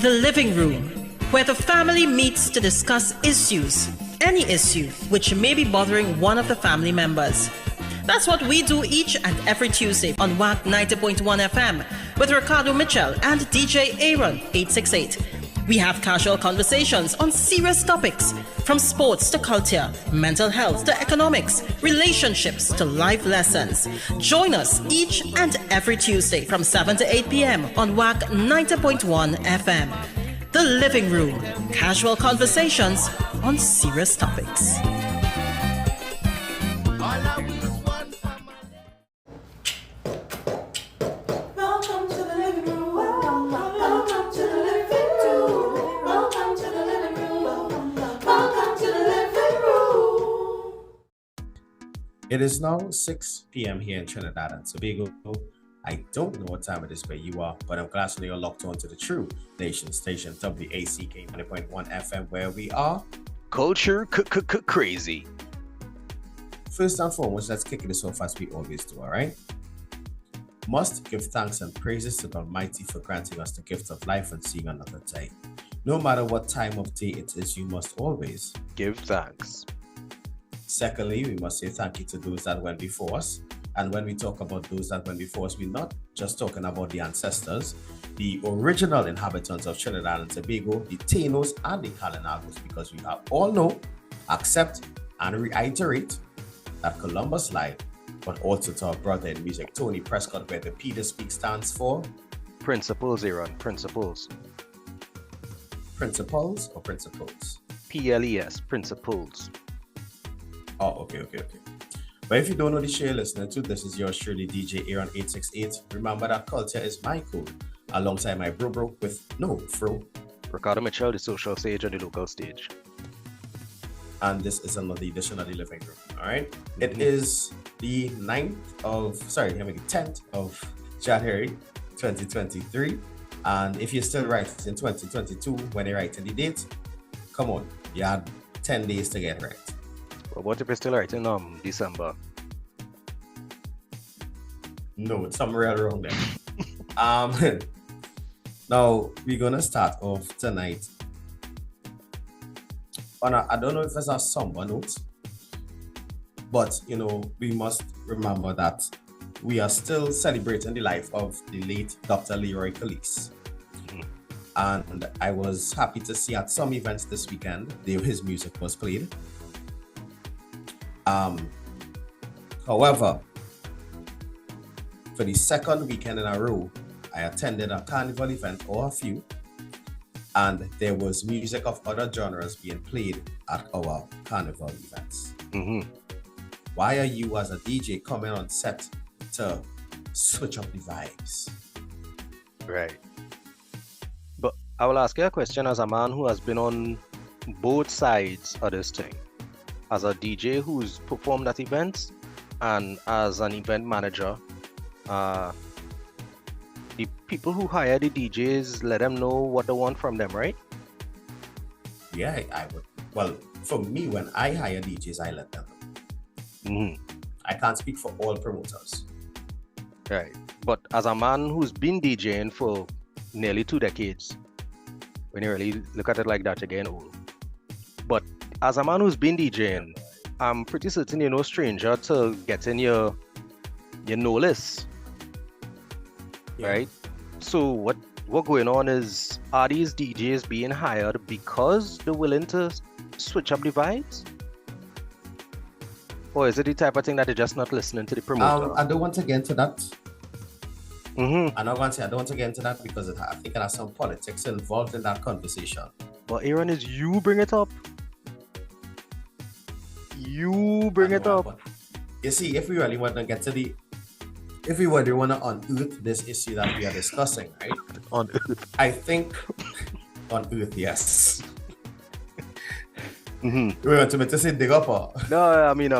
The living room, where the family meets to discuss issues, any issue which may be bothering one of the family members. That's what we do each and every Tuesday on WAC 90.1 FM with Ricardo Mitchell and DJ Aaron 868. We have casual conversations on serious topics, from sports to culture, mental health to economics, relationships to life lessons. Join us each and every Tuesday from 7 to 8 p.m. on WAC 90.1 FM. The Living Room, casual conversations on serious topics. It is now 6 p.m. here in Trinidad and Tobago. I don't know what time it is where you are, but I'm glad to know you're locked on to the true nation station, WACK 90.1 FM, where we are culture crazy. First and foremost, let's kick this off as we always do, all right? Must give thanks and praises to the Almighty for granting us the gift of life and seeing another day. No matter what time of day it is, you must always give thanks. Secondly, we must say thank you to those that went before us. And when we talk about those that went before us, we're not just talking about the ancestors, the original inhabitants of Trinidad and Tobago, the Tainos and the Kalinagos, because we all know, accept, and reiterate that Columbus lied, but also to our brother in music, Tony Prescott, where the P to speak stands for Principles, Aaron. Principles. Principles or principles? PLES, principles. Oh, okay. But if you don't know the show you're listening to, this is yours truly, DJ Aaron 868. Remember that culture is my code, alongside my bro with no fro, Ricardo Mitchell, the social stage and the local stage. And this is another edition of the Living Room. All right. It is the 10th of January 2023. And if you're still writing in 2022 when you're writing the date, come on, you had 10 days to get right. Well, what if you're still writing December? No, it's somewhere wrong there. Now we're gonna start off tonight on I don't know if it's a somber note, but we must remember that we are still celebrating the life of the late Dr. Leroy Calise. And I was happy to see at some events this weekend his music was played. However, for the second weekend in a row, I attended a Carnival event or a few, and there was music of other genres being played at our Carnival events. Why are you as a DJ coming on set to switch up the vibes? Right. But I will ask you a question as a man who has been on both sides of this thing. As a DJ who's performed at events and as an event manager, the people who hire the DJs, let them know what they want from them, right? Yeah, I would. Well, for me, when I hire DJs, I let them know. I can't speak for all promoters. Right. But as a man who's been DJing for nearly 2 decades, when you really look at it like that, you're getting old. But as a man who's been DJing, I'm pretty certain you're no stranger to getting your no list, right? So what going on is, are these DJs being hired because they're willing to switch up the vibes? Or is it the type of thing that they're just not listening to the promoter? I don't want to get into that. I'm not going to say I don't want to get into that because I think there are some politics involved in that conversation. But Aaron, is you bring it up. You bring it up. You see, if we really want to get to if we really want to unearth this issue that we are discussing, right? On Earth. I think on Earth, yes. We want to say dig up or? No, I mean,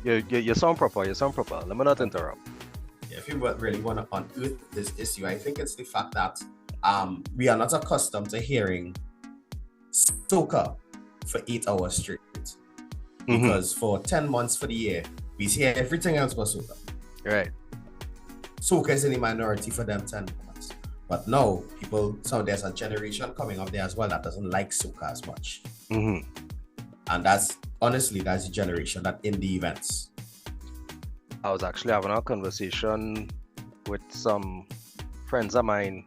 you sound proper. Let me not interrupt. Yeah, if you really want to unearth this issue, I think it's the fact that we are not accustomed to hearing soca for 8 hours straight. Because for 10 months for the year, we hear everything else but soca. Right. Soca is in the minority for them 10 months. But now so there's a generation coming up there as well that doesn't like soca as much. Mm-hmm. And that's the generation that in the events. I was actually having a conversation with some friends of mine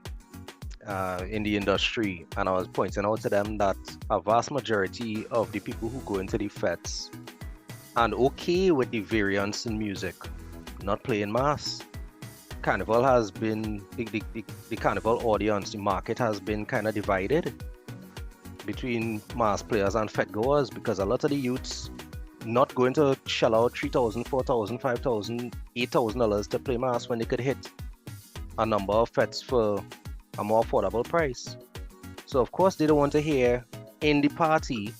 in the industry, and I was pointing out to them that a vast majority of the people who go into the fetes and okay with the variance in music, not playing mass. Carnival has been, the Carnival audience, the market has been kind of divided between mass players and fete goers, because a lot of the youths not going to shell out $3,000, $4,000, $5,000, $8,000 to play mass when they could hit a number of fetes for a more affordable price. So of course they don't want to hear in the party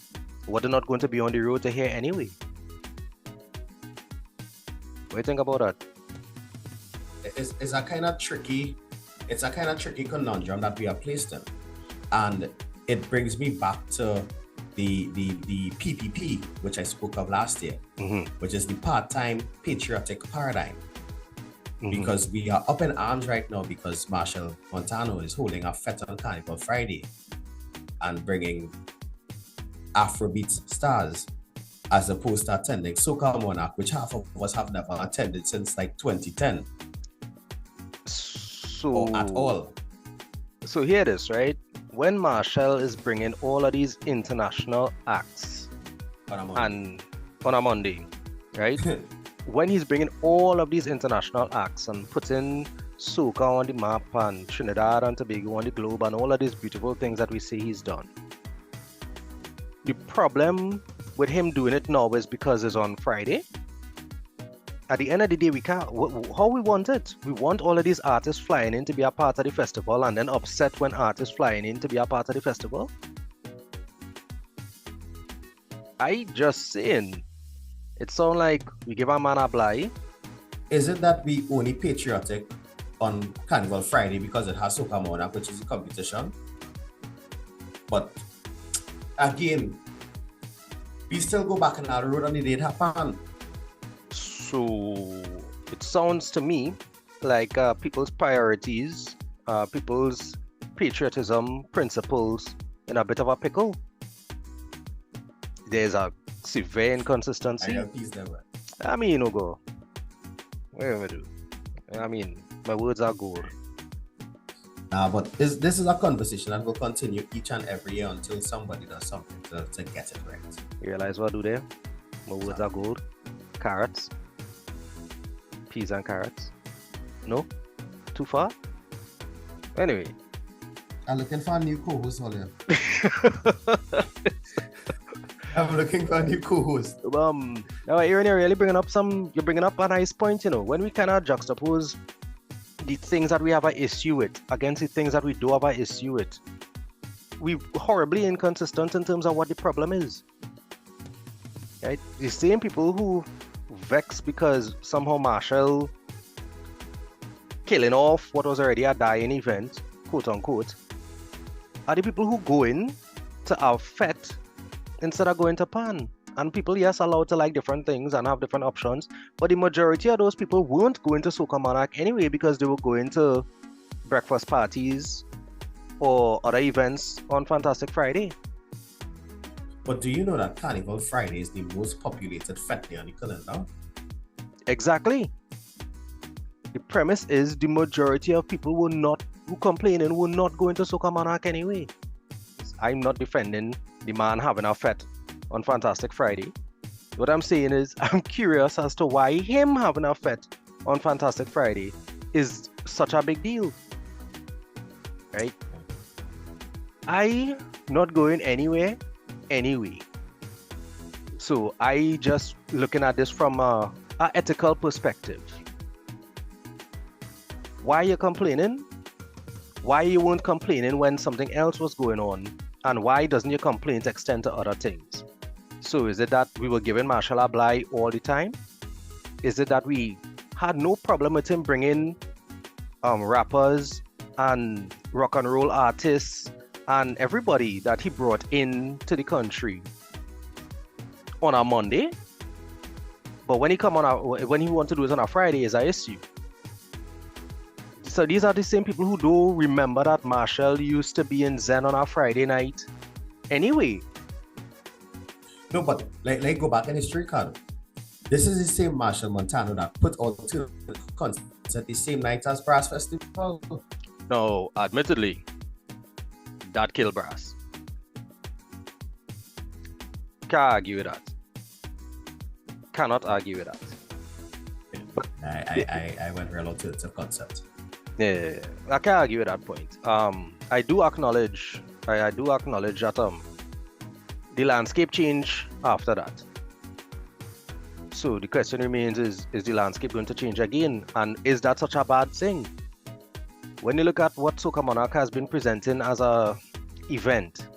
what they're not going to be on the road to hear anyway. What do you think about that? It's a kind of tricky conundrum that we are placed in. And it brings me back to the PPP, which I spoke of last year, which is the part-time patriotic paradigm. Because we are up in arms right now because Marshall Montano is holding a fete on Carnival Friday and bringing Afrobeat stars as opposed to attending Soca Monarch, which half of us have never attended since like 2010. Or at all. So here it is, right? When Marshall is bringing all of these international acts on a Monday, right? When he's bringing all of these international acts and putting soca on the map and Trinidad and Tobago on the globe and all of these beautiful things that we say he's done. The problem with him doing it now is because it's on Friday. At the end of the day, we can't. How we want it? We want all of these artists flying in to be a part of the festival and then upset when artists flying in to be a part of the festival. I just saying. It sounds like we give a man a Bligh. Is it that we only patriotic on Carnival Friday because it has Soca Monarch, which is a competition? But again, we still go back on our road and it didn't happen. So it sounds to me like people's priorities, people's patriotism, principles in a bit of a pickle. There's a severe inconsistency. I mean, you know, go. Whatever do. I mean, my words are gold. But this is a conversation that will continue each and every year until somebody does something to get it right. You realize what I do there? My words are gold. Carrots. Peas and carrots. No? Too far? Anyway. I'm looking for a new co-host, Holly. I'm looking for a new co-host. Now Aaron, you're bringing up a nice point, you know, when we kind of juxtapose the things that we have an issue with against the things that we do have an issue with. We're horribly inconsistent in terms of what the problem is. Right? The same people who vex because somehow Marshall killing off what was already a dying event, quote unquote, are the people who go in to our fete instead of going to pan. And people, yes, allowed to like different things and have different options, but the majority of those people weren't going to Soca Monarch anyway because they were going to breakfast parties or other events on Fantastic Friday. But do you know that Carnival Friday is the most populated fete on the calendar? Exactly. The premise is the majority of people who complaining were not going to Soca Monarch anyway. I'm not defending the man having a fete on Fantastic Friday. What I'm saying is I'm curious as to why him having a fete on Fantastic Friday is such a big deal. Right? I not going anywhere anyway. So I just looking at this from a ethical perspective. Why you complaining? Why you weren't complaining when something else was going on? And why doesn't your complaint extend to other things? So is it that we were giving Marshall a Bligh all the time? Is it that we had no problem with him bringing rappers and rock and roll artists and everybody that he brought into the country on a Monday? But when he want to do it on a Friday is an issue. It's So these are the same people who don't remember that Marshall used to be in Zen on a Friday night. Anyway. No, but like go back in history, Carl. This is the same Marshall Montano that put out two concerts at the same night as Brass Festival. No, admittedly, that killed Brass. Can't argue with that. Cannot argue with that. I went real out to the concert. Yeah, I can't argue with that point. I do acknowledge that the landscape changed after that. So the question remains is the landscape going to change again? And is that such a bad thing? When you look at what Soca Monarch has been presenting as a event,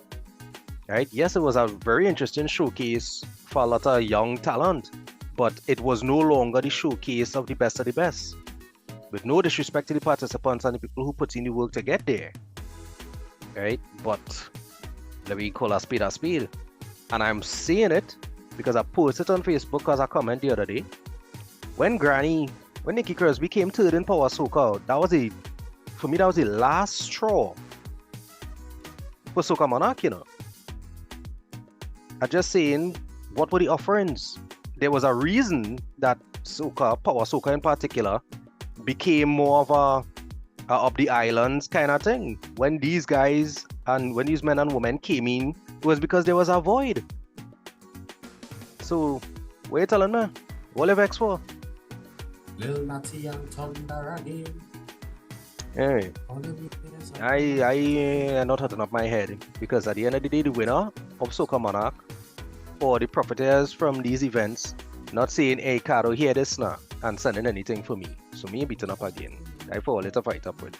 right? Yes, it was a very interesting showcase for a lot of young talent, but it was no longer the showcase of the best of the best. With no disrespect to the participants and the people who put in the work to get there, right? But let me call a spade. And I'm saying it because I posted on Facebook as a comment the other day. When Nikki Crosby came third in Power Soca, for me that was the last straw for Soca Monarch, you know. I'm just saying, what were the offerings? There was a reason that Soca, Power Soca in particular, became more of a up the islands kind of thing. When these guys and when these men and women came in, it was because there was a void. So, what you telling me? What you vex for? Lil Natty and Thunder again. Hey, I not hurting up my head because at the end of the day, the winner of Soca Monarch or the profiteers from these events not saying, hey, Caro, hear this now and sending anything for me. So me beaten up again. I fall a little fight up with.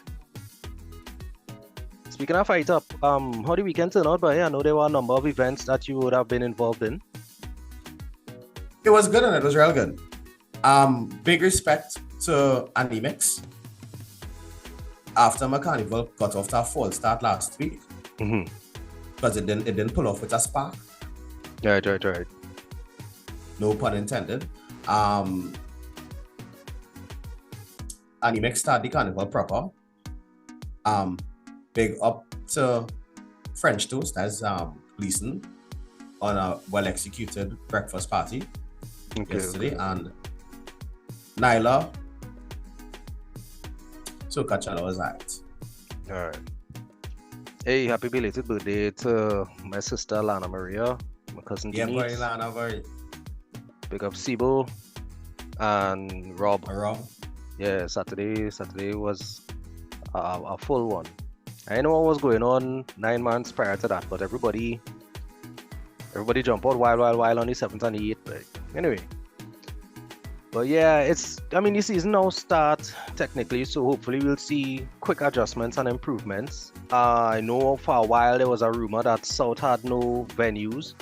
Speaking of fight up, how the weekend turn out, but I know there were a number of events that you would have been involved in. It was good and it was real good. Big respect to Andy Mix. After my Carnival got off to a false start last week, because it didn't pull off with a spark. Right. No pun intended. Andy Mix started the Carnival proper. Big up to French Toast as Gleason on a well-executed breakfast party yesterday. And Nyla, Soca Channel was right. Alright. Hey, happy belated birthday to my sister Lana Maria, my cousin Denise. Yeah, boy, Lana, very. Big up Sibo and Rob. Rob. Yeah, Saturday was a full one. I know what was going on 9 months prior to that, but everybody jumped out wild on the 7th and the 8th. But anyway. But yeah, the season now starts technically, so hopefully we'll see quick adjustments and improvements. I know for a while there was a rumor that South had no venues,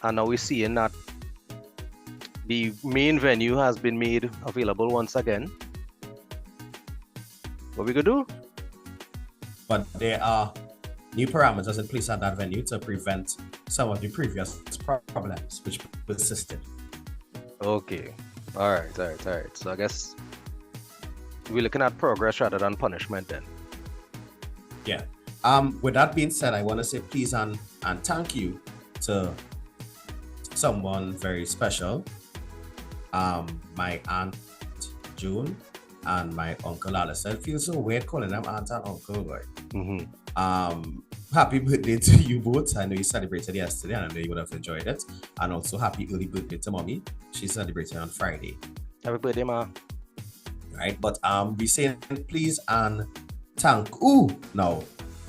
and now we're seeing that the main venue has been made available once again. What we could do? But there are new parameters in place at that venue to prevent some of the previous problems which persisted. Okay. All right. So I guess we're looking at progress rather than punishment then. Yeah. With that being said, I want to say please and thank you to someone very special. My Aunt June and my Uncle Alice. I feel so weird calling them aunt and uncle, boy. Happy birthday to you both. I know you celebrated yesterday and I know you would have enjoyed it. And also happy early birthday to mommy. She's celebrating on Friday. Happy birthday, ma. Right, but we say please and Tankoo now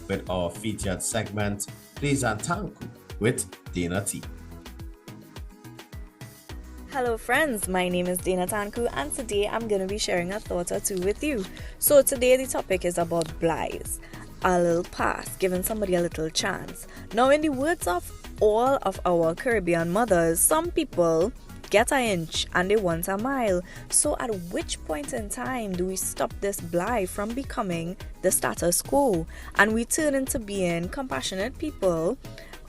with our featured segment, Please and Tankoo with Dana T. Hello friends, my name is Dana Tankoo and today I'm going to be sharing a thought or two with you. So today the topic is about Blighs. A little pass, giving somebody a little chance. Now in the words of all of our Caribbean mothers, some people get an inch and they want a mile. So at which point in time do we stop this Bligh from becoming the status quo and we turn into being compassionate people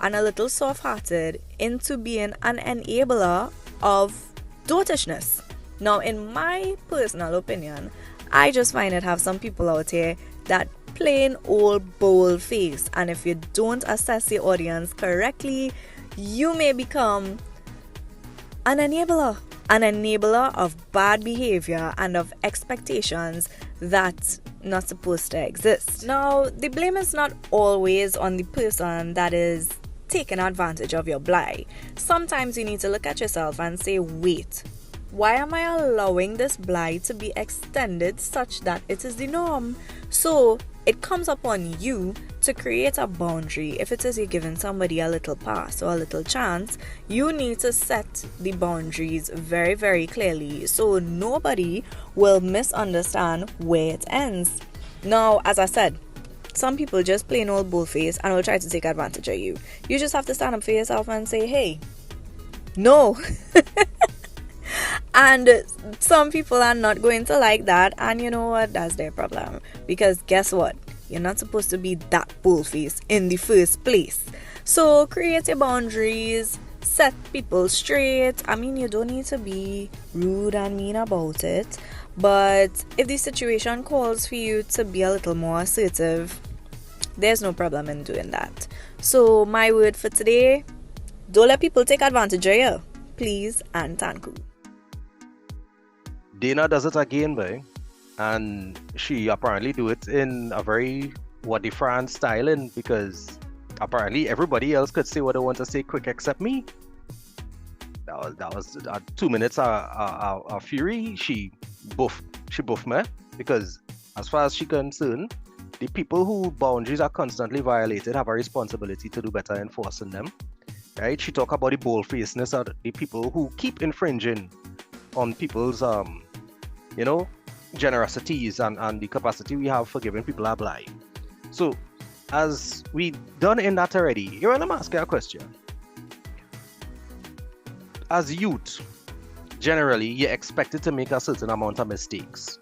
and a little soft-hearted into being an enabler of dotishness? Now in my personal opinion, I just find it have some people out here that plain old bold face, and if you don't assess your audience correctly, you may become an enabler of bad behavior and of expectations that's not supposed to exist. Now, the blame is not always on the person that is taking advantage of your Bligh. Sometimes you need to look at yourself and say, wait, why am I allowing this Bligh to be extended such that it is the norm? So it comes upon you to create a boundary. If it is you're giving somebody a little pass or a little chance, you need to set the boundaries very, very clearly so nobody will misunderstand where it ends. Now, as I said, some people just plain old bullface and will try to take advantage of you. You just have to stand up for yourself and say, hey, no. And some people are not going to like that, and you know what, that's their problem, because guess what, you're not supposed to be that bullface in the first place. So create your boundaries, set people straight. I mean, you don't need to be rude and mean about it, but if the situation calls for you to be a little more assertive, there's no problem in doing that. So my word for today, don't let people take advantage of you, please, and Tankoo. Dana does it again, boy, and she apparently do it in a very what the France styling, because apparently everybody else could say what they want to say quick except me. That was 2 minutes of fury. She buffed me, because as far as she concerned, the people whose boundaries are constantly violated have a responsibility to do better enforcing them. Right? She talk about the bold-facedness of the people who keep infringing on people's generosities and the capacity we have for giving people a Bligh. So, as we done in that already, here I'm asking a question. As youth, generally, you're expected to make a certain amount of mistakes.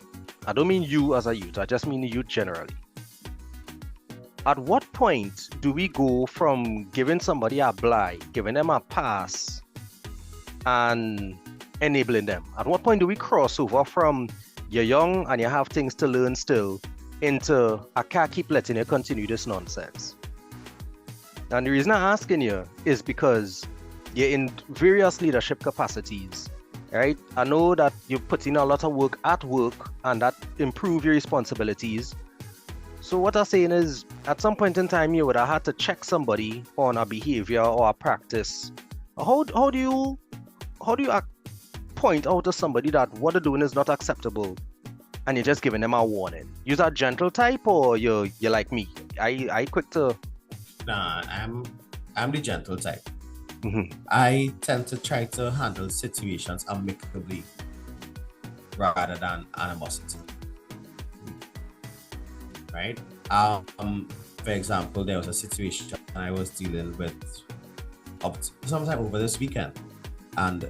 I don't mean you as a youth, I just mean the youth generally. At what point do we go from giving somebody a Bligh, giving them a pass, and enabling them? At what point do we cross over from you're young and you have things to learn still into I can't keep letting you continue this nonsense? And the reason I'm asking you is because you're in various leadership capacities, right? I know that you put in a lot of work at work and that improve your responsibilities. So what I'm saying is, at some point in time, you would have had to check somebody on a behavior or a practice. How do you point out to somebody that what they're doing is not acceptable, and you're just giving them a warning? You're that gentle type, or you're like me? I quick to. Nah, I'm the gentle type. Mm-hmm. I tend to try to handle situations amicably rather than animosity. Right? For example, there was a situation I was dealing with sometime over this weekend, and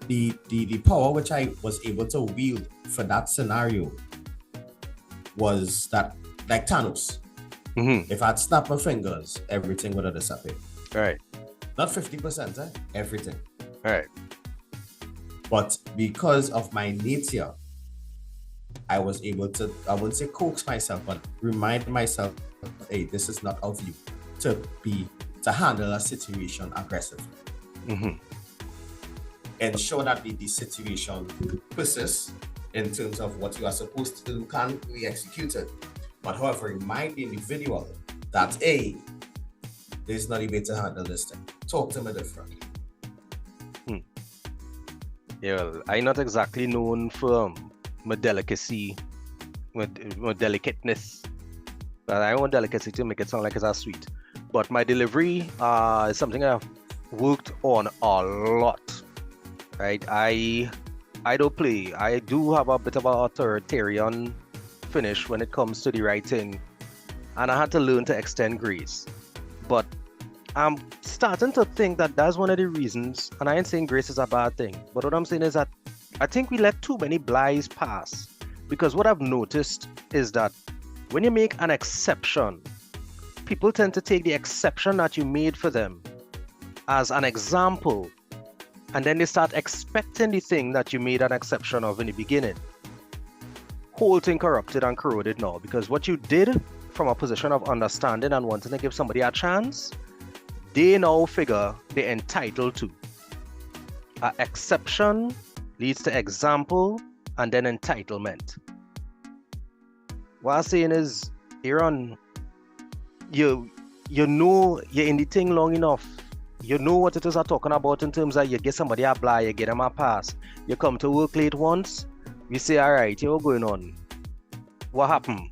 the power which I was able to wield for that scenario was that, like Thanos. Mm-hmm. If I'd snapped my fingers, everything would have disappeared. Right. Not 50%, everything. Right. But because of my nature, I was able to, I wouldn't say coax myself, but remind myself, hey, this is not of you to handle a situation aggressively. Mm-hmm. Ensure that the situation persists in terms of what you are supposed to do can be executed. But however, remind the individual that, hey, there's not a way to handle this thing. Talk to me differently. Yeah, well, I'm not exactly known for my delicacy, my delicateness. But I want delicacy to make it sound like it's as sweet. But my delivery is something I've worked on a lot. Right? I don't play. I do have a bit of an authoritarian finish when it comes to the writing, and I had to learn to extend grace. But I'm starting to think that that's one of the reasons, and I ain't saying grace is a bad thing, but what I'm saying is that I think we let too many Blighs pass. Because what I've noticed is that when you make an exception, people tend to take the exception that you made for them as an example, and then they start expecting the thing that you made an exception of in the beginning. whole thing corrupted and corroded now, because what you did from a position of understanding and wanting to give somebody a chance, they now figure they're entitled to. An exception leads to example and then entitlement. What I'm saying is, Aaron, you know you're in the thing long enough. You know what it is I'm talking about in terms of you get somebody a Bligh, you get them a pass. You come to work late once, we say, all right, what's going on? What happened?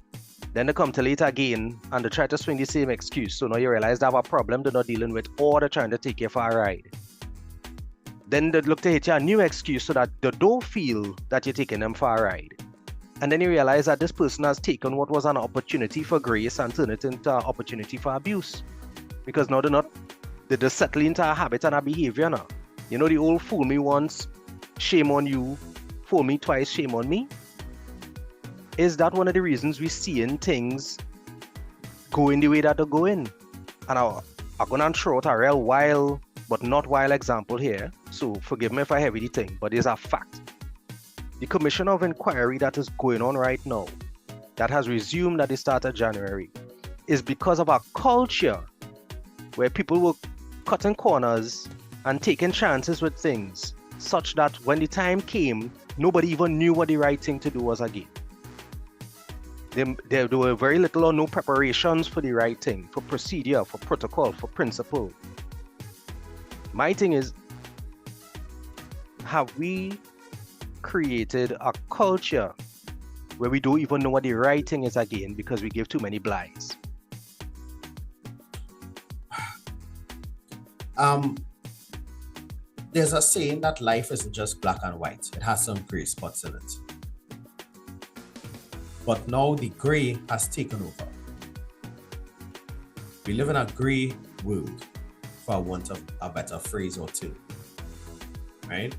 Then they come to late again and they try to swing the same excuse. So now you realize they have a problem they're not dealing with, or they're trying to take you for a ride. Then they look to hit you a new excuse so that they don't feel that you're taking them for a ride. And then you realize that this person has taken what was an opportunity for grace and turned it into an opportunity for abuse. Because now they just settle into a habit and a behavior now. You know the old fool me once, shame on you, fool me twice, shame on me? Is that one of the reasons we're seeing things going the way that they're going? And I'm going to throw out a real wild, but not wild example here. So forgive me if I heavy the thing, but it's a fact. The commission of inquiry that is going on right now, that has resumed at the start of January, is because of a culture where people were cutting corners and taking chances with things, such that when the time came, nobody even knew what the right thing to do was again. There were very little or no preparations for the right thing, for procedure, for protocol, for principle. My thing is, have we created a culture where we don't even know what the right thing is again because we give too many Blighs? There's a saying that life isn't just black and white. It has some gray spots in it. But now the gray has taken over. We live in a gray world, for want of a better phrase or two. Right?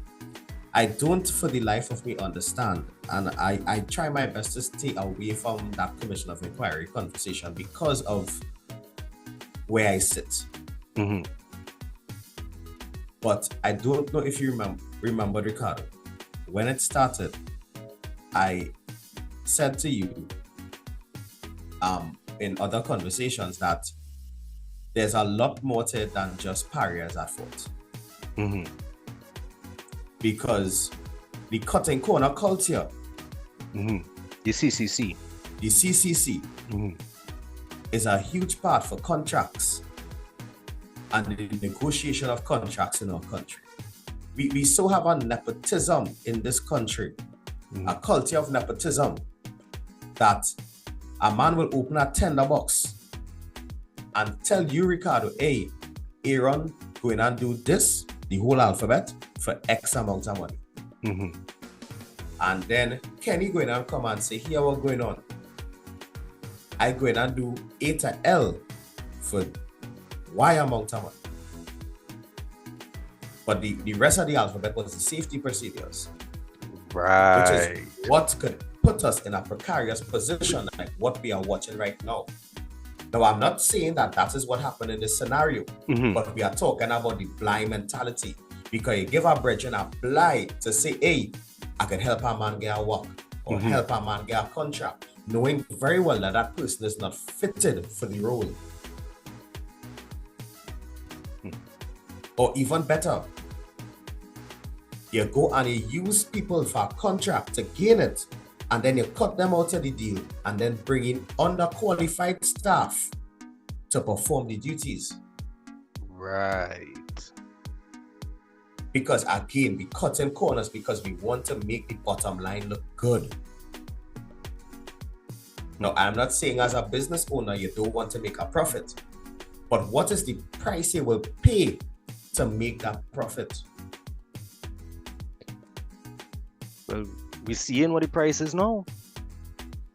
I don't for the life of me understand, and I try my best to stay away from that commission of inquiry conversation because of where I sit. Mm-hmm. But I don't know if you remember, Ricardo, when it started, I said to you in other conversations that there's a lot more to it than just pariahs at fault. Mm-hmm. Because the cutting corner culture, the CCC, is a huge part for contracts and the negotiation of contracts in our country. We so have a nepotism in this country, a culture of nepotism, that a man will open a tender box and tell you, Ricardo, hey, Aaron, go in and do this, the whole alphabet, for X amount of money. Mm-hmm. And then Kenny go in and come and say, here what's going on. I go in and do A to L for Y amount of money. But the rest of the alphabet was the safety procedures. Right. Which is what could put us in a precarious position like what we are watching right now. Now, I'm not saying that that is what happened in this scenario, but we are talking about the Bligh mentality. Because you give a brethren a Bligh to say, hey, I can help a man get a work or help a man get a contract, knowing very well that that person is not fitted for the role. Or even better, you go and you use people for a contract to gain it, and then you cut them out of the deal and then bring in underqualified staff to perform the duties. Right. Because again, we cut in corners because we want to make the bottom line look good. Now, I'm not saying as a business owner, you don't want to make a profit, but what is the price you will pay to make that profit? Well, we're seeing what the price is now.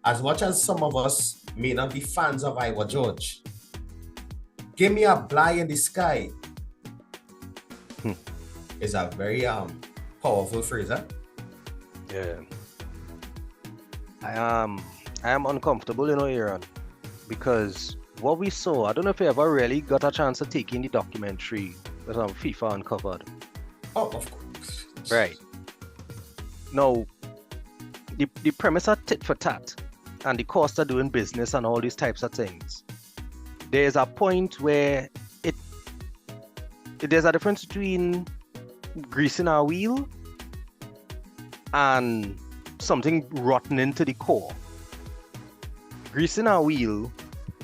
As much as some of us may not be fans of Iwer George, give me a Bligh in the sky is a very powerful phrase, huh? Yeah. I am uncomfortable, Aaron, because what we saw, I don't know if you ever really got a chance to take in the documentary that FIFA uncovered. Oh, of course. Right. Now, the premise of tit for tat and the cost of doing business and all these types of things, there's a point where there's a difference between greasing our wheel and something rotten into the core. Greasing our wheel,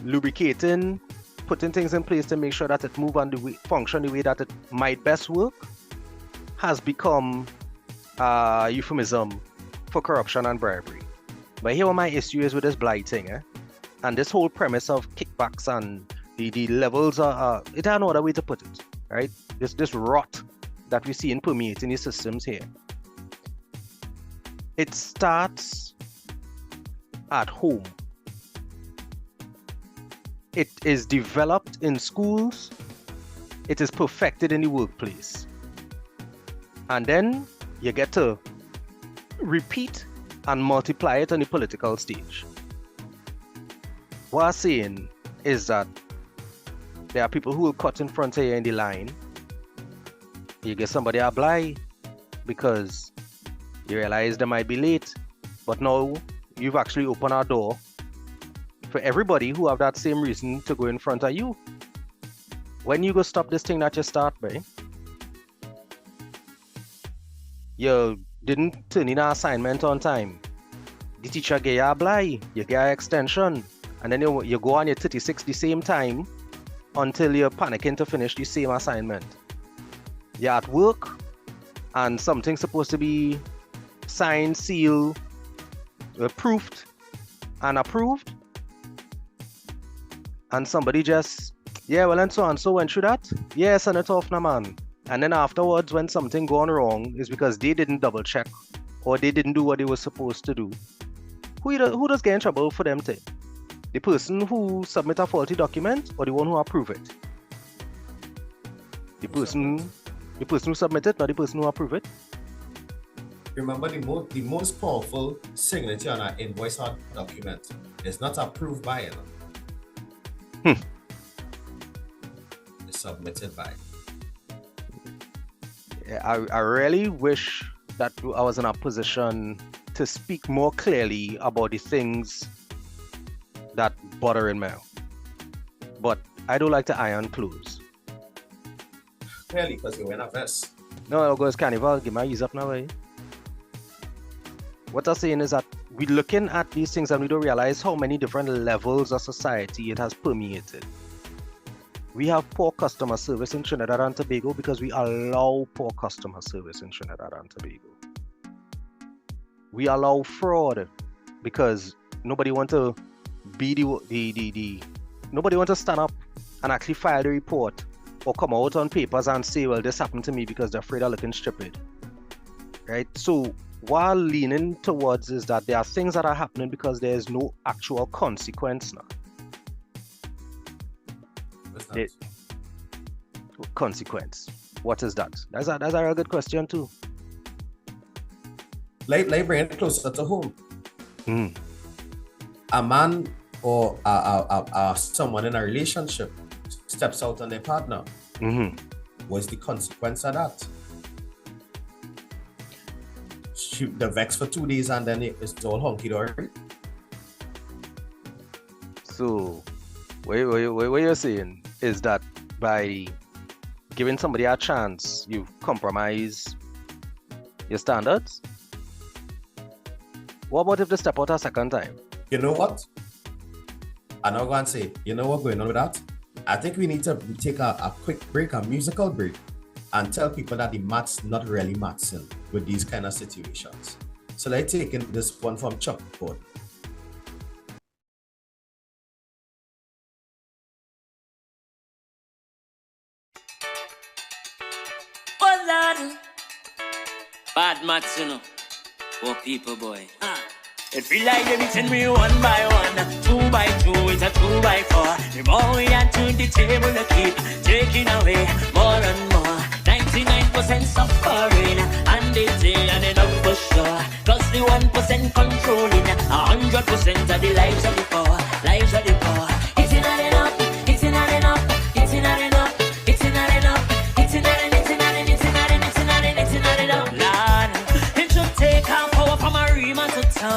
lubricating, putting things in place to make sure that it move and function the way that it might best work, has become a euphemism for corruption and bribery. But here what my issue is with this Bligh thing, and this whole premise of kickbacks and the levels are, it had no other way to put it, right? This rot that we see in permeating the systems here. It starts at home. It is developed in schools. It is perfected in the workplace. And then you get to repeat and multiply it on the political stage. What I'm saying is that there are people who will cut in front of you in the line. You get somebody a Bligh because you realize they might be late, but now you've actually opened our door for everybody who have that same reason to go in front of you. When you go stop this thing that you start by, you didn't turn in an assignment on time. The teacher gave you a Bligh, you get an extension, and then you go on your 36 the same time until you're panicking to finish the same assignment. You're at work, and something's supposed to be signed, sealed, proofed, and approved, and somebody just, yeah, well, and so went through that. Yeah, send it off now, man. And then afterwards, when something gone wrong, is because they didn't double check or they didn't do what they were supposed to do. Who does get in trouble for them thing? The person who submit a faulty document or the one who approve it? The person who submit it, not the person who approve it. Remember, the most powerful signature on an invoice or document is not approved by it. It's submitted by. I really wish that I was in a position to speak more clearly about the things that bothering me. But I don't like to iron clothes. Clearly, because you're wearing a vest. No, it goes Carnival. Give my ease up now, eh? What I'm saying is that we're looking at these things and we don't realize how many different levels of society it has permeated. We have poor customer service in Trinidad and Tobago because we allow poor customer service in Trinidad and Tobago. We allow fraud because nobody want to be nobody want to stand up and actually file the report or come out on papers and say, well, this happened to me, because they're afraid of looking stupid. Right? So what I'm leaning towards is that there are things that are happening because there is no actual consequence now. Consequence. What is that? That's a real good question too. Like bring it closer to home. A man or someone in a relationship steps out on their partner. What's the consequence of that? They're vexed for 2 days and then it's all hunky-dory. So what you're saying is that by giving somebody a chance, you've compromised your standards? What about if they step out a second time? You know what? I'm not going to say, you know what's going on with that? I think we need to take a quick break, a musical break, and tell people that the maths not really Mathsin with these kind of situations. So let's take in this one from Chuck Board. Bad maths, you know. Poor people, boy. It feel like they beating me 1 by 1, 2 by 2, it's a 2 by 4. The more we add to the table, they keep taking away more and more. 99% suffering, and they say and it up for sure. Cause the 1% controlling 100% of the lives of the poor, lives of the poor. It's not enough, it's not enough, it's not enough, it's not enough, it's not enough. Lord, it should take our power from a Rima to town.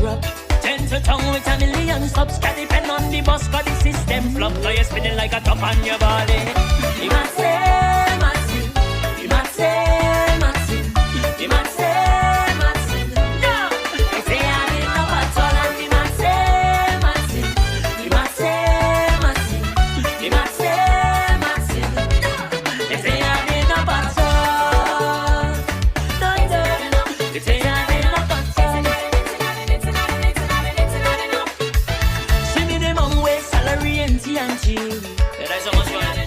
drop. 10 to tongue with a million subs. Can depend on the bus, cause the system flop. So you're spinning like a top on your body. Eh Mathsin, Mathsin. Eh Mathsin, Mathsin. Eh Mathsin, Mathsin. No! They say I did not at all. And eh Mathsin, Mathsin. Eh Mathsin, Mathsin. Eh Mathsin, Mathsin. No! They say I did not at all. No, no. They say I did not at all. See me them on way salary and TNT. There is so much money.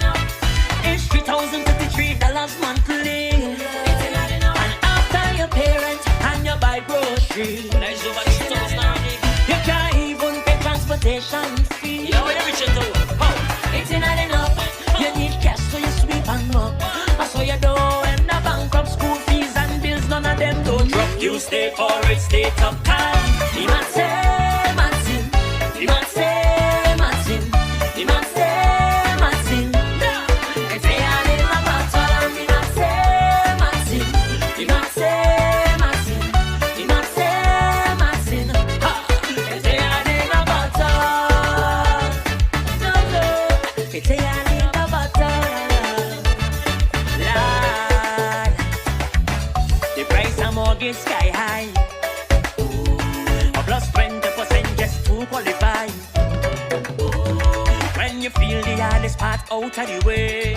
It's $3,053 monthly. And after your parents and you buy groceries, there is over $3,000. You can't even pay transportation fee. Yeah, what you rich do? Oh, it's not enough. You need cash so you sweep and mop. That's what you do when the bankrupt school fees and bills, none of them don't drop. You stay for it, stay top time. Eh Mathsin, Mathsin. Eh Mathsin, Mathsin. Eh Mathsin, Mathsin. They say I did not at all. And eh Mathsin, Mathsin. Eh Mathsin, Mathsin. Eh Mathsin, Mathsin. Ha! They say I did not at all. No, no. They say I did not at all. Lord, the price of mortgage sky high. A plus 20% just to qualify. When you feel the hardest part out of the way.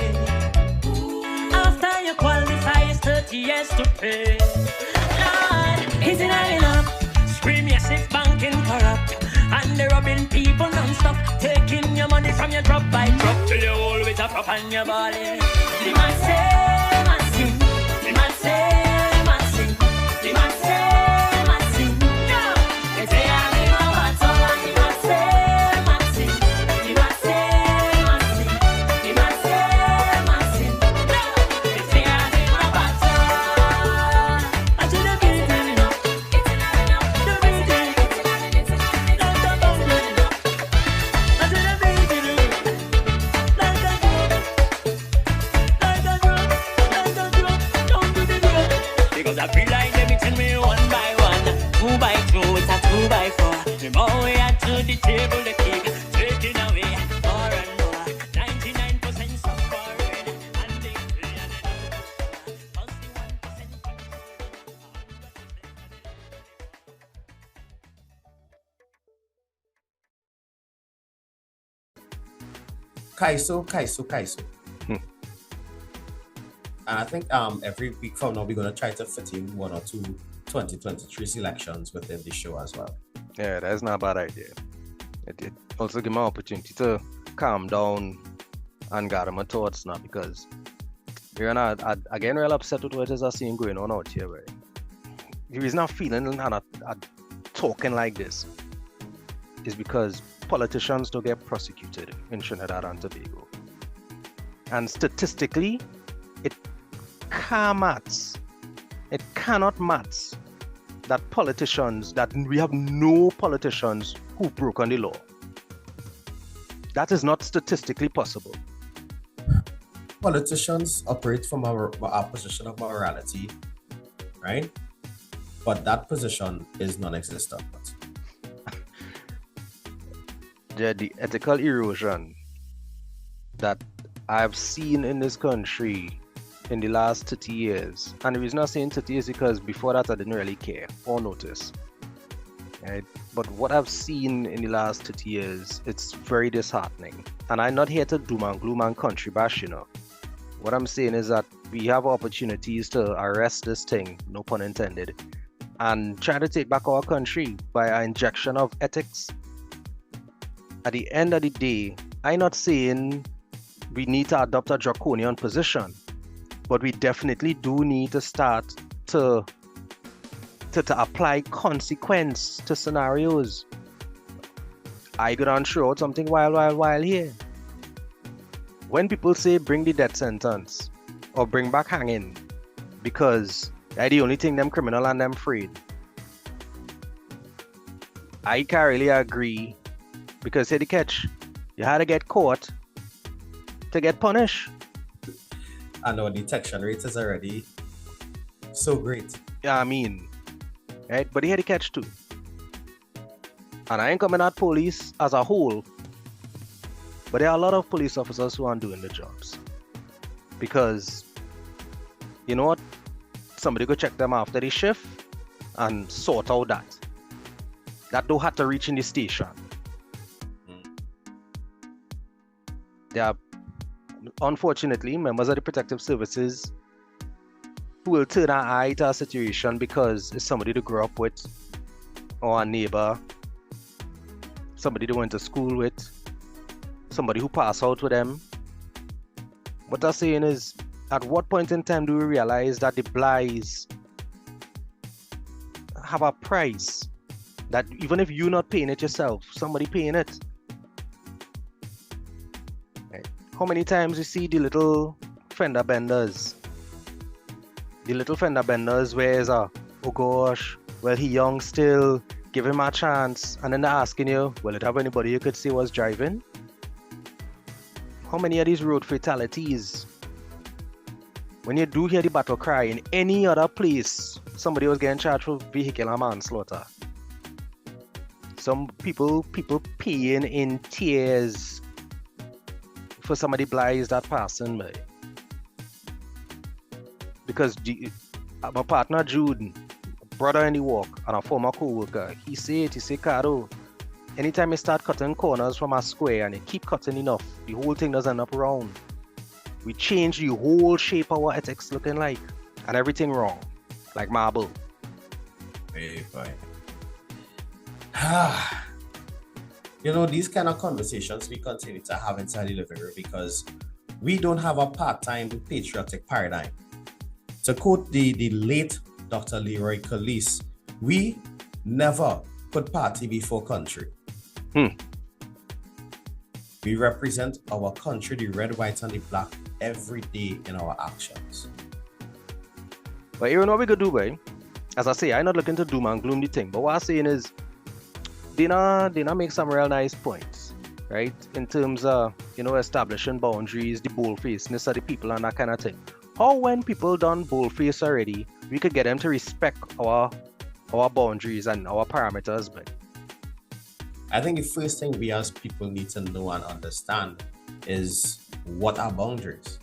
After you qualify, it's 30 years to pay. Lord, is it not enough? Scream yes if banking corrupt. And they're robbing people non-stop. Taking your money from your drop by drop. Till you hold with a prop on your body. The man say, Mathsin. The man say, Mathsin. The man say, Mathsin. No! They say I did not at all. And the man say, Mathsin. The man say, Mathsin. The man say, Mathsin. No! They say I did not at all. I should have been enough. It's not enough. The reason. It's not enough. I should have been enough. Like a drop. Like a drop. Don't do the drop. Because I feel like them hitting me one by one, 2 by 2, it's a 2 by 4. The more we add to the table, the keep taking away more and more. 99% suffering, and they play and they don't. 1% Kaiso. And I think every week from now we're gonna try to fit in 1 or 2 2023 selections within the show as well. Yeah, that's not a bad idea. It also give me an opportunity to calm down and gather my thoughts now, because you're not, I getting real upset with what I see going on out here, right? The reason I'm feeling and I'm talking like this is because politicians don't get prosecuted in Trinidad and Tobago. And statistically, it cannot match that we have no politicians who broken the law. That is not statistically possible. Politicians operate from our position of morality, right? But that position is non-existent. The ethical erosion that I've seen in this country in the last 30 years, and the reason I'm saying 30 years is because before that I didn't really care or notice. Right? But what I've seen in the last 30 years, it's very disheartening. And I'm not here to doom and gloom and country bash, you know. What I'm saying is that we have opportunities to arrest this thing, no pun intended, and try to take back our country by an injection of ethics. At the end of the day, I'm not saying we need to adopt a draconian position, but we definitely do need to start to apply consequence to scenarios. I go down throw out something while here. When people say bring the death sentence or bring back hanging because that's the only thing them criminal and them freed, I can't really agree, because say the catch, you had to get caught to get punished. And our detection rate is already so great. Yeah, I mean, right? But he had to catch too. And I ain't coming at police as a whole, but there are a lot of police officers who aren't doing the jobs. Because, you know what? Somebody go check them after the shift and sort out that. That don't have to reach in the station. There are, unfortunately, members of the protective services who will turn an eye to a situation because it's somebody to grow up with, or a neighbor, somebody they went to school with, somebody who passed out with them. What I'm saying is, at what point in time do we realize that the Blighs have a price? That even if you're not paying it yourself, somebody paying it. Right. How many times you see the little fender benders? The little fender benders where it's oh gosh, well he young still, give him a chance. And then they're asking you, will it have anybody you could see was driving? How many of these road fatalities? When you do hear the battle cry in any other place, somebody was getting charged for vehicular manslaughter. Some people paying in tears for some of the Blighs that passing by. Because my partner Jude, brother in the walk, and a former co-worker, he said, Caro, anytime you start cutting corners from a square and you keep cutting enough, the whole thing does end up round. We change the whole shape of what ethics looking like, and everything wrong, like marble. Very fine. You know, these kind of conversations we continue to have inside the living room because we don't have a part-time patriotic paradigm. To quote the late Dr. Leroy Calise, we never put party before country. We represent our country, the red, white, and the black, every day in our actions. But you know what we could do, boy? As I say, I'm not looking to doom and gloom the thing, but what I'm saying is, Dana make some real nice points, right? In terms of, establishing boundaries, the boldfacedness of the people and that kind of thing. How when people done boldface already, we could get them to respect our boundaries and our parameters, but I think the first thing we as people need to know and understand is what are boundaries?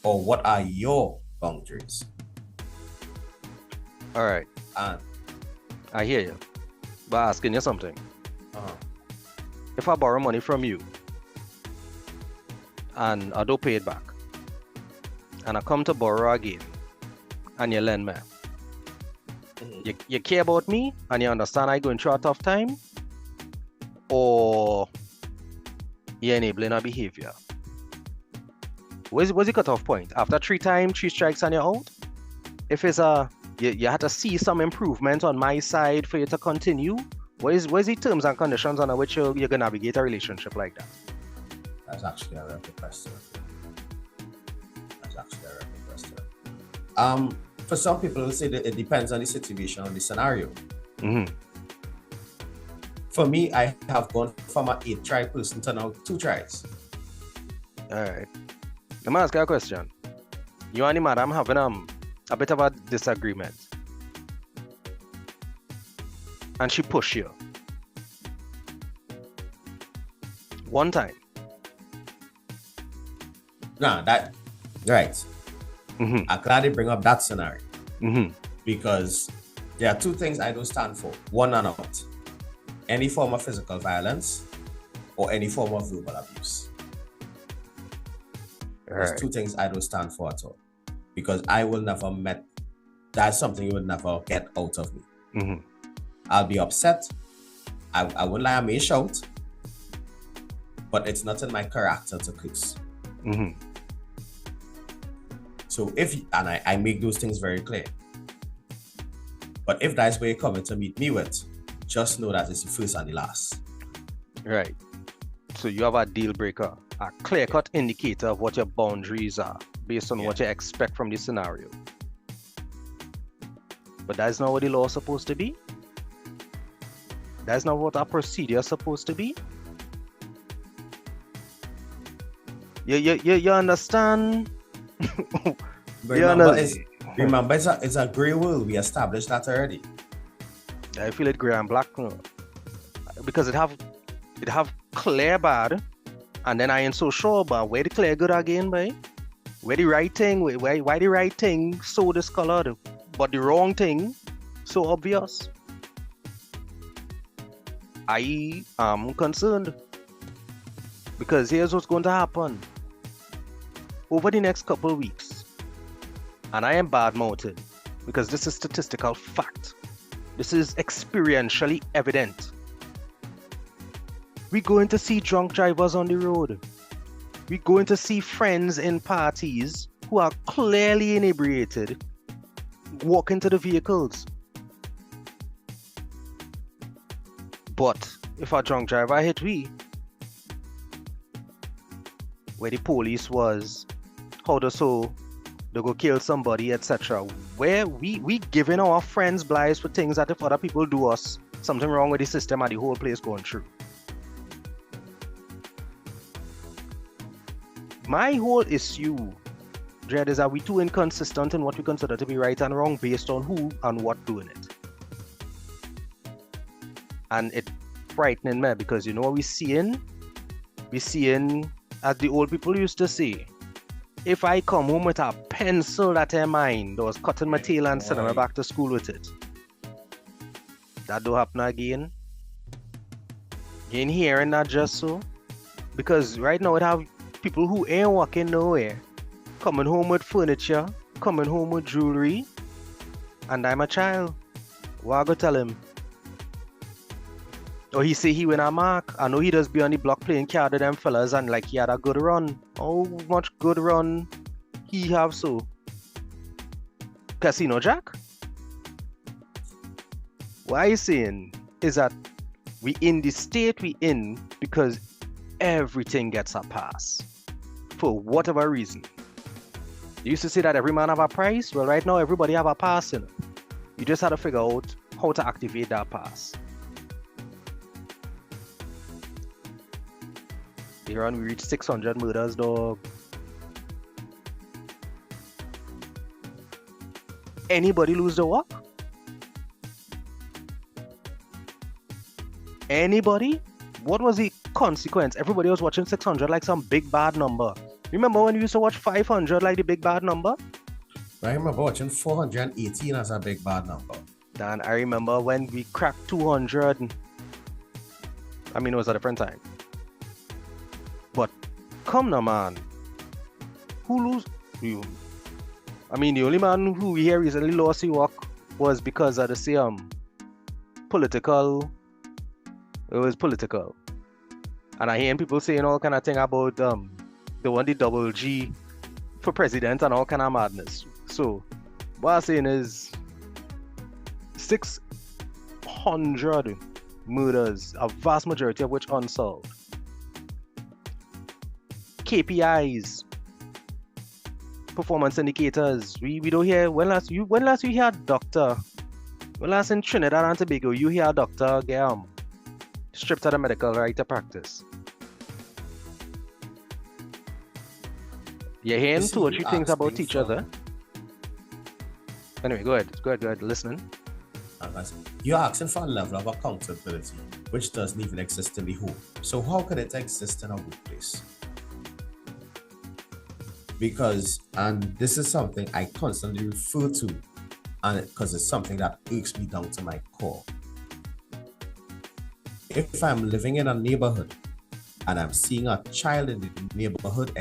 Or what are your boundaries? All right. I hear you. But asking you something. If I borrow money from you and I don't pay it back, and I come to borrow again and you lend me, you care about me and you understand I'm going through a tough time, or you're enabling a behavior? What's the cutoff point? After 3 strikes and you're out? If it's you had to see some improvement on my side for you to continue, what is the terms and conditions under which you're going to navigate a relationship like that? That's actually a very good question. For some people, say that it depends on the situation or the scenario. For me, I have gone from an 8-try person to now 2 tries. All right. Let me ask you a question. You and the madam having a bit of a disagreement, and she pushed you one time. Nah, that right. I'm glad they bring up that scenario because there are 2 things I don't stand for. One and out: any form of physical violence or any form of verbal abuse. There's 2 things I don't stand for at all, because I will never that's something you would never get out of me. I'll be upset. I won't lie, I may shout, but it's not in my character to curse. So I make those things very clear. But if that's where you're coming to meet me with, just know that it's the first and the last. Right. So you have a deal breaker, a clear-cut indicator of what your boundaries are based on what you expect from the scenario. But that's not what the law is supposed to be. That's not what our procedure is supposed to be. You understand? Remember, it's a grey world. We established that already. I feel it gray and black, you know, because it have clear bad, and then I ain't so sure about where the clear good again, boy. Where the right thing, why the right thing so discolored, but the wrong thing so obvious. I am concerned because here's what's going to happen over the next couple of weeks, and I am bad-mouthing because this is statistical fact. This is experientially evident. We're going to see drunk drivers on the road. We're going to see friends in parties who are clearly inebriated walk into the vehicles. But if a drunk driver hit we, where the police was, how the so they go kill somebody, etc. Where we giving our friends Blighs for things that if other people do us, something wrong with the system and the whole place going through. My whole issue, Dread, is that we too inconsistent in what we consider to be right and wrong based on who and what doing it. And it frightening me because you know what we're seeing? We're seeing, as the old people used to say, if I come home with a pencil that I mind, I was cutting my tail and sending me back to school with it. That don't happen again. You ain't hearing that just so. Because right now it have people who ain't working nowhere, coming home with furniture, coming home with jewelry, and I'm a child. What I go tell him? Or he say he win a mark. I know he does be on the block playing card with them fellas and like he had a good run. How much good run he have so? Casino Jack? What I'm saying is that we in the state we in because everything gets a pass. For whatever reason. You used to say that every man have a price. Well, right now everybody have a pass in it. You just had to figure out how to activate that pass. Here on we reached 600 murders, dog. Anybody lose the work? Anybody? What was the consequence? Everybody was watching 600 like some big bad number. Remember when we used to watch 500 like the big bad number? I remember watching 418 as a big bad number. Dan, I remember when we cracked 200. I mean, it was a different time. But come now, man. Who lose? You. I mean, the only man who we hear recently lost his work was because of the same political. It was political. And I hear people saying all kind of thing about the one the double G for president and all kind of madness. So what I'm saying is 600 murders, a vast majority of which unsolved. KPIs, performance indicators. We don't hear when last you hear a doctor. When last in Trinidad and Tobago you hear a doctor get stripped of the medical right to practice. You're hearing two or three things about each other. Anyway, go ahead, listening. You're asking for a level of accountability which doesn't even exist in the home. So how can it exist in a workplace? Because, and this is something I constantly refer to, and because it's something that irks me down to my core. If I'm living in a neighborhood and I'm seeing a child in the neighborhood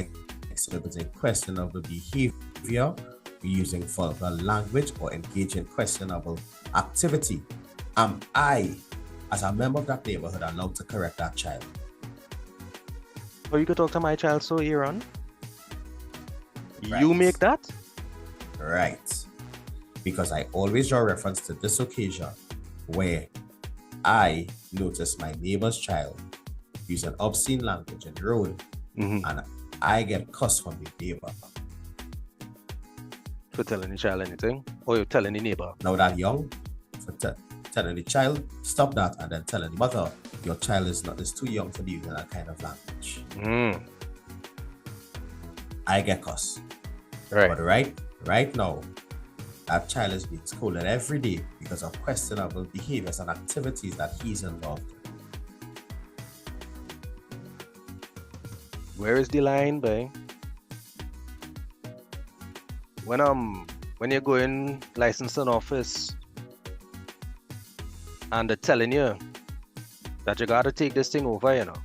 exhibiting questionable behavior, using vulgar language, or engage in questionable activity, am I, as a member of that neighborhood, allowed to correct that child? Or you could talk to my child so here on. Right. You make that? Right. Because I always draw reference to this occasion where I notice my neighbor's child using obscene language in the road, and I get cussed from the neighbor. For telling the child anything? Or you're telling the neighbor? Now that young, for telling the child, stop that, and then telling the mother, your child is too young to be using that kind of language. I get cussed. Right. But right now, that child is being scolded every day because of questionable behaviors and activities that he's involved in. Where is the line, boy? When you go in licensing office and they're telling you that you gotta take this thing over, you know.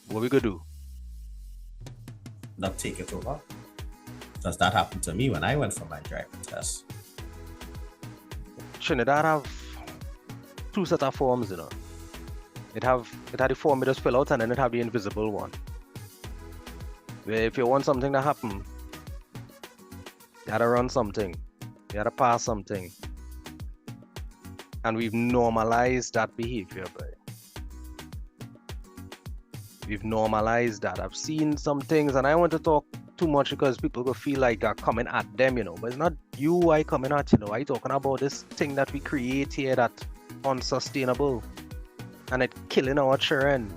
What we gonna do? Not take it over. Does that happen to me when I went for my driving test? Trinidad have two set of forms, you know. It had the form you just fill out, and then it have the invisible one. Where if you want something to happen, you gotta run something, you gotta pass something. And we've normalized that behavior, bro. We've normalized that. I've seen some things, and I want to talk too much because people will feel like they're coming at them, you know. But it's not you I coming at, you know. I talking about this thing that we create here that's unsustainable. And it killing our children.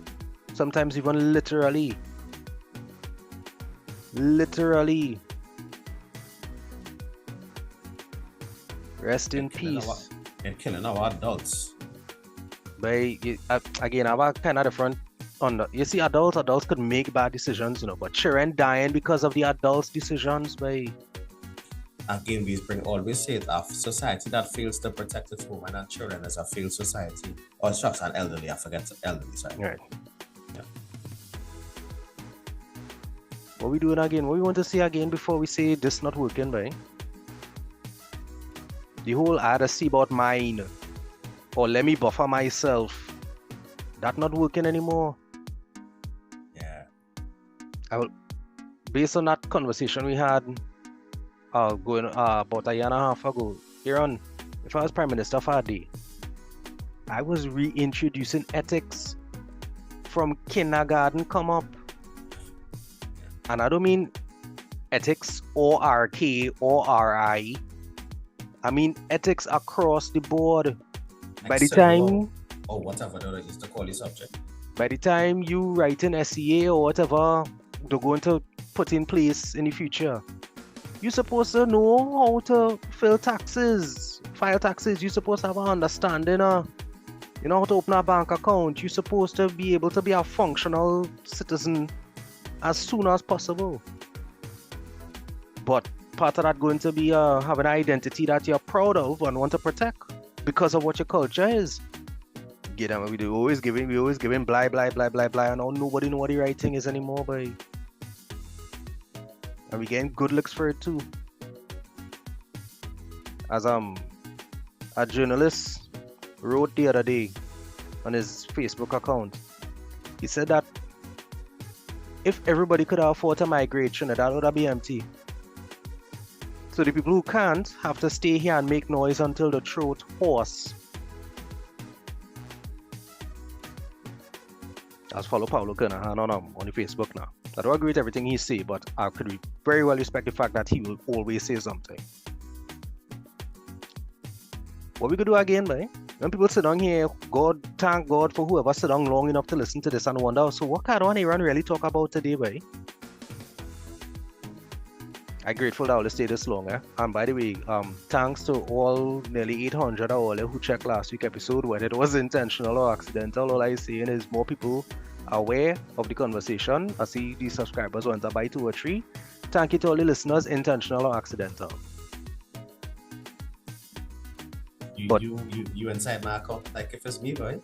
Sometimes even literally. Literally. Rest in peace. And killing our adults. But again, I have a kind of different you see, adults could make bad decisions, you know, but children dying because of the adults' decisions, by again, we always say it, a society that fails to protect its women and children is a failed society. Or shucks, and elderly, I forget elderly, sorry. Right. Yeah. What we doing again? What we want to see again before we say this not working, by the whole I had to see about mine, or let me buffer myself, that not working anymore. Based on that conversation we had going about a year and a half ago, Aaron, if I was Prime Minister for a day, I was reintroducing ethics from kindergarten come up. And I don't mean ethics O-R-K or R-I. I mean ethics across the board. Like by the time... or whatever they used to call the subject. By the time you write an SEA or whatever they're going to put in place in the future, you're supposed to know how to file taxes. You're supposed to have an understanding of, you know, how to open a bank account. You're supposed to be able to be a functional citizen as soon as possible. But part of that going to be having an identity that you're proud of and want to protect because of what your culture is. Get them, we always giving blah blah blah blah blah, and now nobody know what the right thing is anymore, boy. And we getting good looks for it too. As a journalist wrote the other day on his Facebook account, he said that if everybody could afford to migrate, Trinidad would be empty. So the people who can't have to stay here and make noise until the throat hoarse. As follow Paulo Kernahan on the Facebook now. I don't agree with everything he say, but I could very well respect the fact that he will always say something. What we could do again, man? When people sit down here, thank God for whoever sit down long enough to listen to this and wonder, so what kind of Iran really talk about today, boy? I'm grateful that I will stay this long, eh? And by the way, thanks to all nearly 800 of all who checked last week's episode, whether it was intentional or accidental. All I'm saying is more people aware of the conversation. I see these subscribers went up by 2 or 3. Thank you to all the listeners, intentional or accidental. You inside my account like if it's me, boy.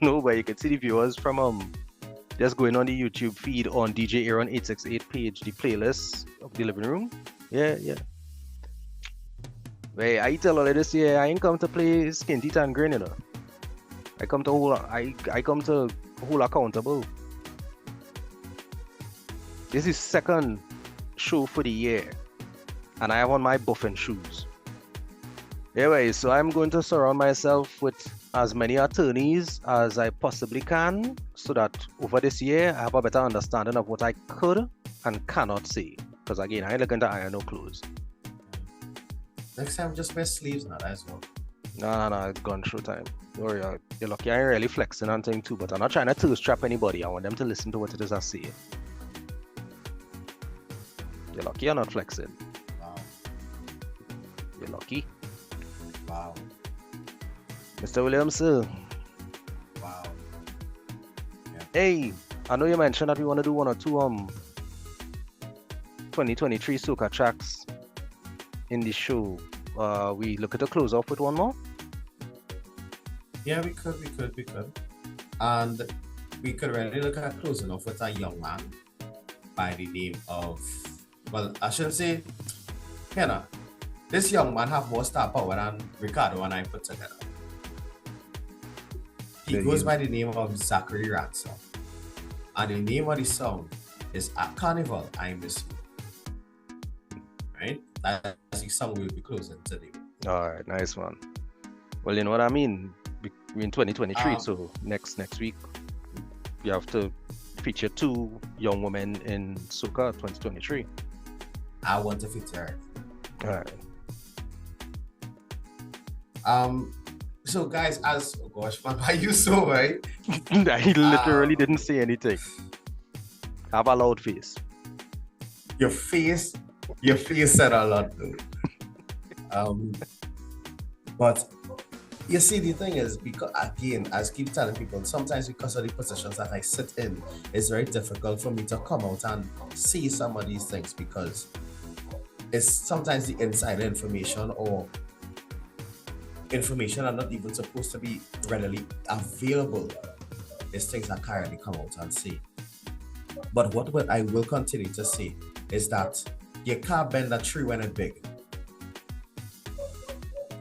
No, but you can see the viewers from just going on the YouTube feed on DJ Aaron 868 page, the playlist of the living room. Yeah. Wait, I tell all of this, I ain't come to play skin teeth and grin, you know. I come to hold accountable. This is second show for the year, and I have on my buffing shoes. Anyway, so I'm going to surround myself with as many attorneys as I possibly can, so that over this year I have a better understanding of what I could and cannot say. Because again, I ain't looking to iron no clothes. Next time, just wear sleeves, not as well. No, it's gone through time. You're lucky I ain't really flexing and thing too, but I'm not trying to thirst trap anybody. I want them to listen to what it is I say. You're lucky you're not flexing. Wow. You're lucky. Wow. Mr. Williams, sir. Wow. Hey, I know you mentioned that we want to do 1 or 2 2023 soca tracks in the show. We look at the close off with one more. Yeah, we could. And we could really look at closing off with a young man by the name of, well, I shouldn't say, this young man have more star power than Ricardo and I put together. He goes by the name of Zachary Ransome. And the name of the song is At Carnival, I Miss You. Right? That's the song we'll be closing today. Alright, nice one. Well, you know what I mean? We're in 2023, so next week you have to feature 2 young women in soca 2023. I want to feature it. Alright. So guys, oh gosh, man, why you so right? I literally didn't say anything. Have a loud face. Your face said a lot though. But you see, the thing is, because again, as I keep telling people, sometimes because of the positions that I sit in, it's very difficult for me to come out and see some of these things because it's sometimes the insider information or information are not even supposed to be readily available. It's things I can't really come out and say. But what I will continue to say is that you can't bend a tree when it's big.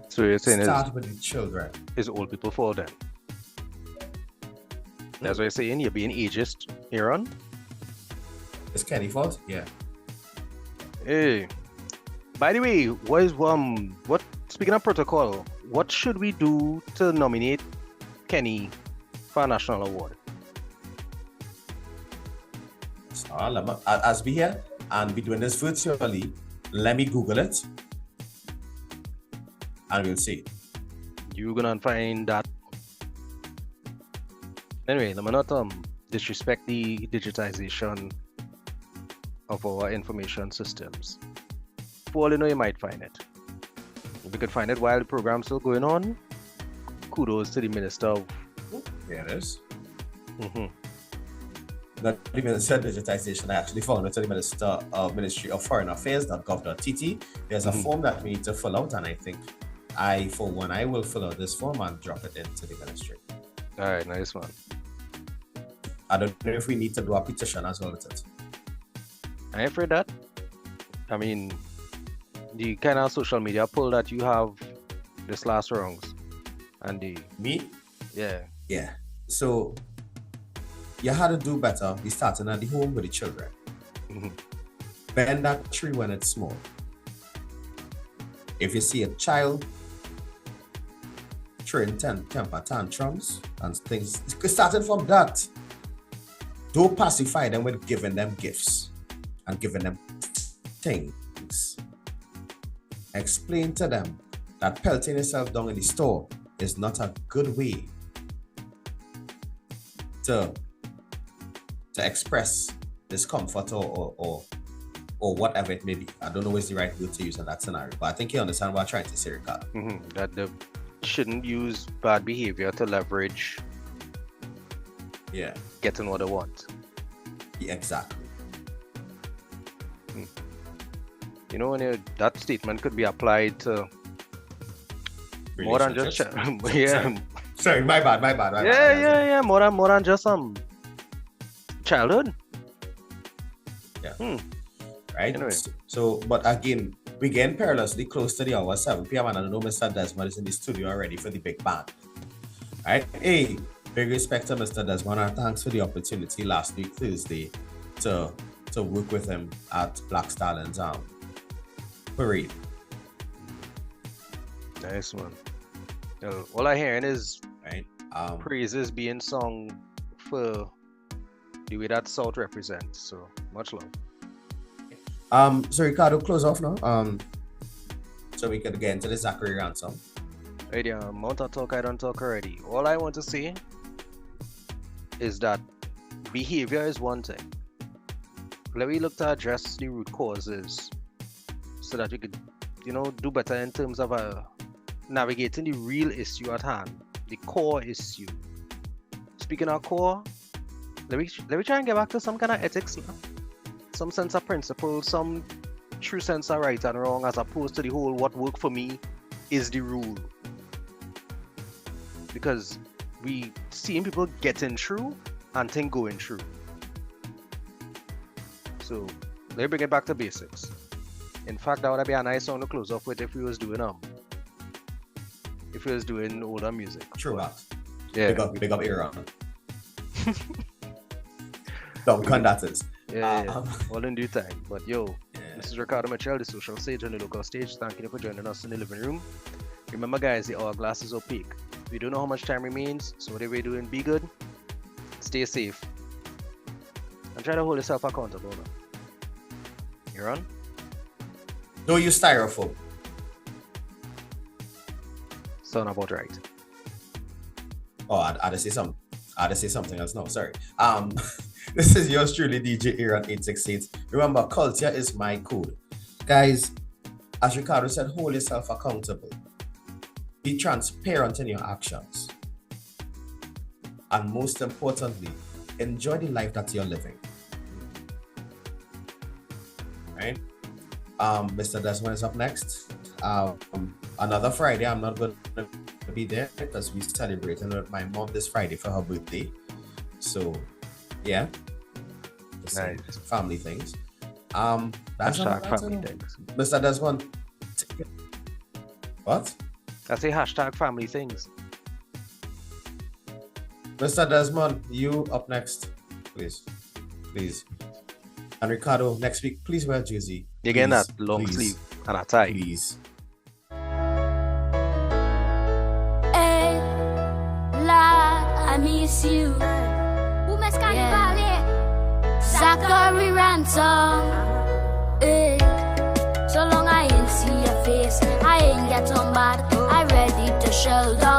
So you're saying start with the children. Is old people for them? That's what you're saying. You're being ageist, Aaron. It's Kenny fault? Yeah. Hey. By the way, what speaking of protocol, what should we do to nominate Kenny for a national award? So, as we here and be doing this virtually, let me Google it and we'll see. You're gonna find that. Anyway, let me not disrespect the digitization of our information systems. For all you know, you might find it. If you could find it while the program's still going on, kudos to the Minister of... There it is. Mm-hmm. Not the Minister of Digitization, I actually found it to the Ministry of Foreign Affairs.gov.tt. There's a form that we need to fill out, and I think I will fill out this form and drop it into the ministry. Alright, nice one. I don't know if we need to do a petition as well with it. I ain't afraid that. I mean, the kind of social media pull that you have this last rounds and the... Me? Yeah. Yeah. So, you had to do better. Be starting at the home with the children. Mm-hmm. Bend that tree when it's small. If you see a child throwing temper tantrums and things, starting from that, don't pacify them with giving them gifts and giving them things. Explain to them that pelting yourself down in the store is not a good way to express discomfort or whatever it may be. I don't know what's the right word to use in that scenario, but I think you understand what I'm trying to say, Ricardo. Mm-hmm. That they shouldn't use bad behavior to leverage getting what they want. Yeah, exactly. You know, that statement could be applied to more than just Sorry, my bad. Yeah. More than just childhood. Yeah. Right. Anyway. So, but again, we're getting perilously close to the hour 7 p.m. and I know Mr. Desmond is in the studio already for the big band. Right. Hey, big respect to Mr. Desmond and thanks for the opportunity last week Thursday to work with him at Black Stallions parade. Nice one. All I'm hearing is praises being sung for the way that South represents. So much love. So Ricardo, close off now. So we could get into the Zachary Ransome. Right, amount of talk I don't talk already. All I want to say is that behavior is one thing. let me look to address the root causes so that you could, do better in terms of navigating the real issue at hand, the core issue. Speaking of core, let me try and get back to some kind of ethics, some sense of principle, some true sense of right and wrong, as opposed to the whole what worked for me is the rule. Because we seeing people getting through and things going through. So let me bring it back to basics. In fact, that would be a nice song to close off with if we was doing older music. True that. Yeah. Big up Aaron. No, conductors. Yeah. All in due time. But this is Ricardo Mitchell, the social sage on the local stage. Thank you for joining us in the living room. Remember, guys, the hourglass is opaque. We don't know how much time remains, so whatever you're doing, be good, stay safe, and try to hold yourself accountable. You're on? Don't use styrofoam. Sound about right. Oh, I had to say something. I had to say something else. No, sorry. This is yours truly, DJ Aaron 868. Remember, culture is my code. Guys, as Ricardo said, hold yourself accountable. Be transparent in your actions. And most importantly, enjoy the life that you're living. Right? Mr. Desmond is up next. Another Friday, I'm not going to be there because we're celebrating with my mom this Friday for her birthday. So, yeah. Nice. Family things. That's family things. Mr. Desmond. What? I say #family things. Mr. Desmond, you up next, please. And Ricardo, next week, please wear a jersey. You're getting that long sleeve and a tie. Please. Hey, Lord, I miss you. Who miss Carnival? Zachary Ransome. Hey, so long I ain't see your face. I ain't get on bad. I ready to shell down.